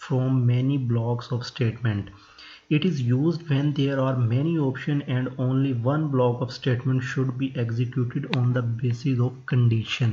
from many blocks of statement. It is used when there are many options and only one block of statement should be executed on the basis of condition.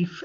if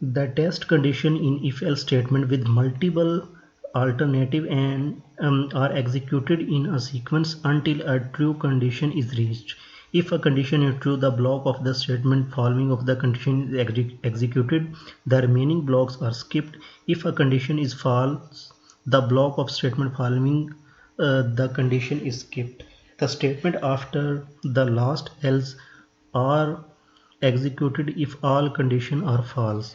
the test condition in if else statement with multiple alternative and are executed in a sequence until a true condition is reached. If a condition is true, the block of the statement following of the condition is executed. The remaining blocks are skipped. If a condition is false, the block of statement following the condition is skipped. The statement after the last else are executed if all conditions are false.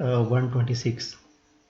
126.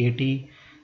80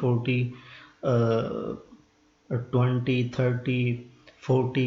40 20 30